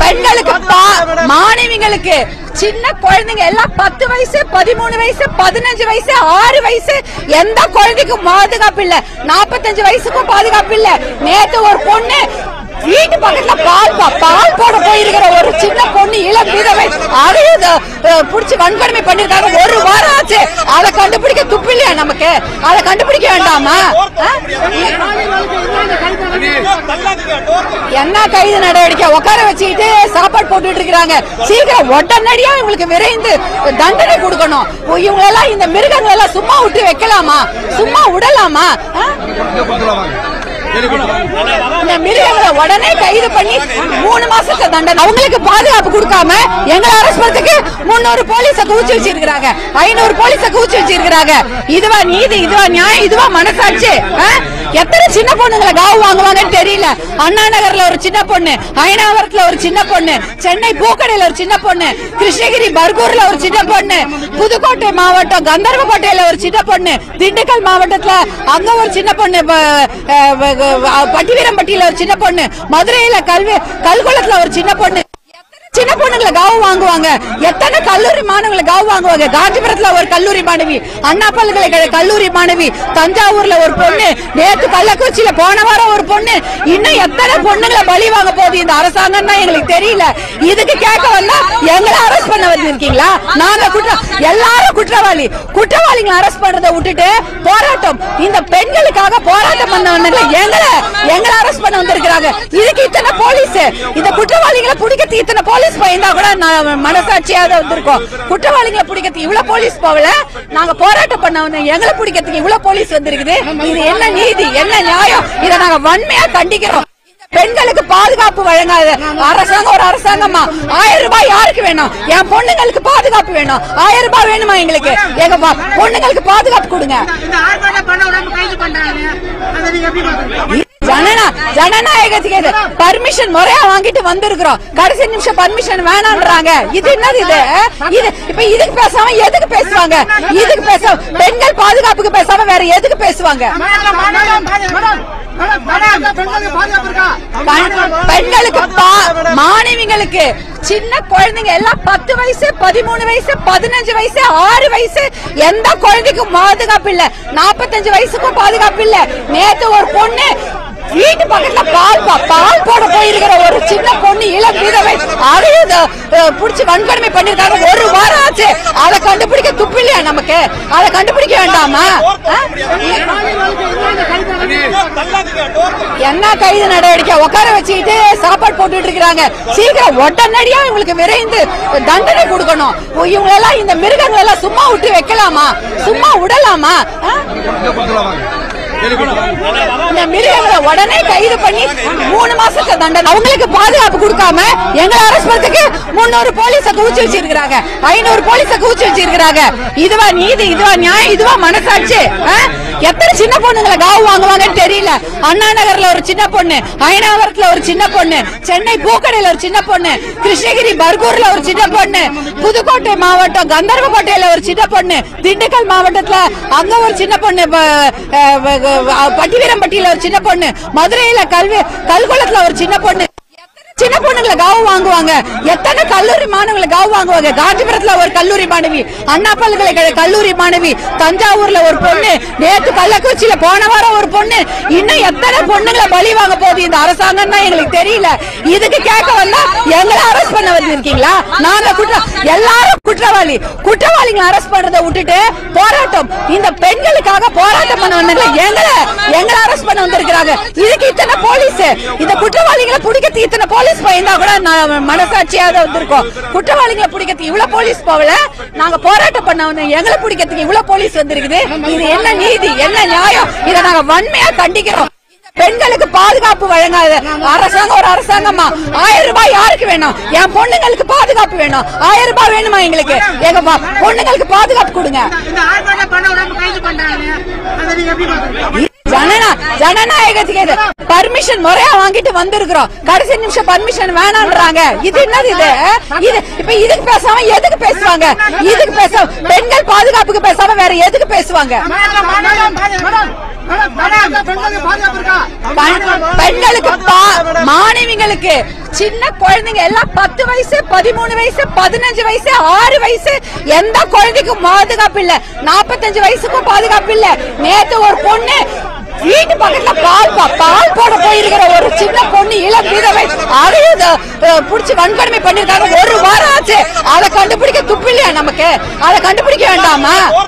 பெண்களுக்கு மாணவிகளுக்கு சின்ன குழந்தைங்க எல்லாம் 10 வயசு 13 வயசு 15 வயசு 6 வயசு எந்த குழந்தைக்கும் பாதுகாப்பு இல்ல. 45 வயசுக்கும் பாதுகாப்பு இல்ல. நேத்து ஒரு பொண்ணு வீட்டு பக்கத்துல பால் போட போயிருக்கிற ஒரு சின்ன பொண்ணு இளம் விதவை அதையும் புடிச்சு வன்கொடுமை பண்ணிருக்காங்க. ஒரு வாரம் ஆச்சு. அதை கண்டுபிடிக்க துப்பு இல்லையா நமக்கு? அதை கண்டுபிடிக்க வேண்டாமா? என்ன கைது நடவடிக்கை? உட்கார வச்சுக்கிட்டு சாப்பாடு போட்டுட்டு இருக்கிறாங்க. சீக்கிரம் உடனடியா இவங்களுக்கு விரைந்து தண்டனை கொடுக்கணும். இவங்க எல்லாம் இந்த மிருகங்கள் எல்லாம் சும்மா விட்டு வைக்கலாமா? சும்மா விடலாமா? இந்த மிருகங்களை உடனே கைது பண்ணி 3 மாசத்துக்கு தண்டனை. அவங்களுக்கு பாதுகாப்பு கொடுக்காம எங்களை அரெஸ்ட் பண்றதுக்கு 300 போலீஸ குவிச்சு வச்சிருக்காங்க. 500 போலீஸ குவிச்சு வச்சிருக்காங்க. இதுவா நீதி? இதுவா நியாயம்? இதுவா மனசாட்சி? எத்தனை சின்ன பொண்ணுங்களை காவு வாங்குவாங்கன்னு தெரியல. அண்ணா நகர்ல ஒரு சின்ன பொண்ணு, அயனாவரத்துல ஒரு சின்ன பொண்ணு, சென்னை பூக்கடையில ஒரு சின்ன பொண்ணு, கிருஷ்ணகிரி பர்கூர்ல ஒரு சின்ன பொண்ணு, புதுக்கோட்டை மாவட்டம் கந்தர்வக்கோட்டையில ஒரு சின்ன பொண்ணு, திண்டுக்கல் மாவட்டத்துல அங்க ஒரு சின்ன பொண்ணு, பட்டிவீரம்பட்டியில ஒரு சின்ன பொண்ணு, மதுரையில கல்குளத்துல ஒரு சின்ன பொண்ணு. சின்ன பொண்ணுங்களை காவு வாங்குவாங்க. எத்தனை கல்லூரி மாணவர்களை காவு வாங்குவாங்க? காஞ்சிபுரத்துல ஒரு கல்லூரி மாணவி, அண்ணா பல்கலைக்கழக கல்லூரி மாணவி, தஞ்சாவூர்ல ஒரு பொண்ணு, நேற்று கள்ளக்குறிச்சியில போன வாரம் ஒரு பொண்ணு. இன்னும் எத்தனை பொண்ணுங்களை பலி வாங்க போகுது இந்த அரசாங்கம் தான் எங்களுக்கு தெரியல. இதுக்கு கேட்க வந்தா எங்களை அரெஸ்ட் பண்ண வந்திருக்கீங்களா? நாங்க எல்லாரும் குற்றவாளிகளை அரெஸ்ட் பண்றதை விட்டுட்டு போராட்டம், இந்த பெண்களுக்காக போராட்டம் பண்ண வந்தாங்க. எங்களை அரெஸ்ட் பண்ண வந்திருக்கிறாங்க. இதுக்கு இத்தனை போலீஸ். இந்த குற்றவாளிகளை பிடிக்க இத்தனை போலீஸ் பயந்தா கூட மனசாட்சியாக வந்திருக்கோம். குற்றவாளிகளை பிடிக்கிறதுக்கு இவ்வளவு போலீஸ் போகல. நாங்க போராட்டம் பண்ண வந்தோம். எங்களை பிடிக்கிறதுக்கு இவ்வளவு போலீஸ் வந்திருக்குது. இது என்ன நீதி? என்ன நியாயம்? இதை நாங்க வன்மையா கண்டிக்கிறோம். பெண்களுக்கு பாதுகாப்பு வழங்காத அரசாங்கம் ஒரு அரசாங்கமா? 1000 ரூபாய் யாருக்கு வேணும்? என் பொண்ணுங்களுக்கு பாதுகாப்பு வேணும். 1000 ரூபாய் வேணுமா எங்களுக்கு? எங்க பொண்ணுங்களுக்கு பாதுகாப்பு கொடுங்க. ஜனநாயகத்துக்கு பர்மிஷன் முறையா வாங்கிட்டு வந்திருக்கிறோம். கடைசி நிமிஷம் பர்மிஷன் வேணான்றாங்க. இது என்னது? இது இப்ப இதுக்கு பேசாம எதுக்கு பேசுவாங்க? இதுக்கு பேசாம பெண்கள் பாதுகாப்புக்கு பேசாம வேற எதுக்கு பேசுவாங்க? பெண்களுக்கு மாணவிகளுக்கு சின்ன குழந்தைங்க எல்லாம் 10 வயசு 13 வயசு 15 வயசு 6 வயசு எந்த குழந்தைக்கும் பாதுகாப்பு இல்ல. 45 வயசுக்கும் பாதுகாப்பு இல்ல. நேத்து ஒரு பொண்ணு வீட்டு பக்கத்துல பால் போட போயிருக்கிற ஒரு சின்ன பொண்ணு இளம் விதவை அதையும் புடிச்சு வன்கொடுமை பண்ணிருக்காங்க. ஒரு வாரம் ஆச்சு. அதை கண்டுபிடிக்க துப்பு இல்லையா நமக்கு? அதை கண்டுபிடிக்க வேண்டாமா? என்ன கைது நடவடிக்கை? உட்கார வச்சுக்கிட்டு சாப்பாடு போட்டுட்டு இருக்கிறாங்க. சீக்கிரம் உடனடியா இவங்களுக்கு விரைந்து தண்டனை கொடுக்கணும். இவங்க எல்லாம் இந்த மிருகங்கள் எல்லாம் சும்மா விட்டு வைக்கலாமா? சும்மா விடலாமா? இந்த மிருகங்களை உடனே கைது பண்ணி 3 மாசத்துக்கு தண்டனை. அவங்களுக்கு பாதுகாப்பு கொடுக்காம எங்களை அரெஸ்ட் பண்றதுக்கு 300 போலீஸ குவிச்சு வச்சிருக்காங்க. 500 போலீஸ குவிச்சு வச்சிருக்காங்க. இதுவா நீதி? இதுவா நியாயம்? இதுவா மனசாட்சி? எத்தனை சின்ன பொண்ணுங்களை காவு வாங்குவாங்கன்னு தெரியல. அண்ணா நகர்ல ஒரு சின்ன பொண்ணு, அயனாவரத்துல ஒரு சின்ன பொண்ணு, சென்னை பூக்கடையில ஒரு சின்ன பொண்ணு, கிருஷ்ணகிரி பர்கூர்ல ஒரு சின்ன பொண்ணு, புதுக்கோட்டை மாவட்டம் கந்தர்வக்கோட்டையில ஒரு சின்ன பொண்ணு, திண்டுக்கல் மாவட்டத்துல அங்க ஒரு சின்ன பொண்ணு, பட்டிவீரம்பட்டியில ஒரு சின்ன பொண்ணு, மதுரையில கல்குளத்துல ஒரு சின்ன பொண்ணு. சின்ன பொண்ணுங்களை காவு வாங்குவாங்க. எத்தனை கல்லூரி மாணவர்களை காவு வாங்குவாங்க? காஞ்சிபுரத்துல ஒரு கல்லூரி மாணவி, அண்ணா பல்கலைக்கழக கல்லூரி மாணவி, தஞ்சாவூர்ல ஒரு பொண்ணு, நேற்று கள்ளக்குறிச்சியில போன வாரம் ஒரு பொண்ணு. இன்னும் எத்தனை பொண்ணுங்களை பலி வாங்க போகுது இந்த அரசாங்கம் தான் எங்களுக்கு தெரியல. இதுக்கு கேட்க வந்தா எங்களை அரெஸ்ட் பண்ண வந்திருக்கீங்களா? நாங்க எல்லாரும் குற்றவாளிகளை அரெஸ்ட் பண்றதை விட்டுட்டு போராட்டம், இந்த பெண்களுக்காக போராட்டம் பண்ண வந்தாங்க. எங்களை அரெஸ்ட் பண்ண வந்திருக்கிறாங்க. இதுக்கு இத்தனை போலீஸ். இந்த குற்றவாளிகளை பிடிக்கிறதுக்கு இத்தனை போலீஸ் பயந்தா கூட மனசாட்சியாக வந்திருக்கோம். குற்றவாளிகளை பிடிக்கிறதுக்கு இவ்வளவு போலீஸ் போகல. நாங்க போராட்டம் பண்ண வந்தோம். எங்களை பிடிக்கிறதுக்கு இவ்வளவு போலீஸ் வந்திருக்குது. இது என்ன நீதி? என்ன நியாயம்? இதை நாங்க வன்மையா கண்டிக்கிறோம். பெண்களுக்கு பாதுகாப்பு வழங்காத அரசாங்கம் ஒரு அரசாங்கமா? 1000 ரூபாய் யாருக்கு வேணும்? என் பொண்ணுங்களுக்கு பாதுகாப்பு வேணும். 1000 ரூபாய் வேணுமா எங்களுக்கு? எங்க பொண்ணுங்களுக்கு பாதுகாப்பு கொடுங்க. ஜனநாயகத்துக்கு பர்மிஷன் முறையா வாங்கிட்டு வந்திருக்கிறோம். கடைசி நிமிஷம் பர்மிஷன் வேணான்றாங்க. இது என்னது? இது இப்ப இதுக்கு பேசாம எதுக்கு பேசுவாங்க? இதுக்கு பேசாம பெண்கள் பாதுகாப்புக்கு பேசாம வேற எதுக்கு பேசுவாங்க? பெண்களுக்கு மாணவிகளுக்கு சின்ன குழந்தைங்க எல்லாம் 10 வயசு 13 வயசு 15 வயசு 6 வயசு எந்த குழந்தைக்கும் பாதுகாப்பு இல்ல. 45 வயசுக்கும் பாதுகாப்பு இல்ல. நேத்து ஒரு பொண்ணு வீட்டு பக்கத்துல பால் போட போயிருக்கிற ஒரு சின்ன பொண்ணு இளம் விதவை அதையும் புடிச்சு வன்கொடுமை பண்ணிருக்காங்க. ஒரு வாரம் ஆச்சு. அதை கண்டுபிடிக்க துப்பு இல்லையா நமக்கு? அதை கண்டுபிடிக்க வேண்டாமா?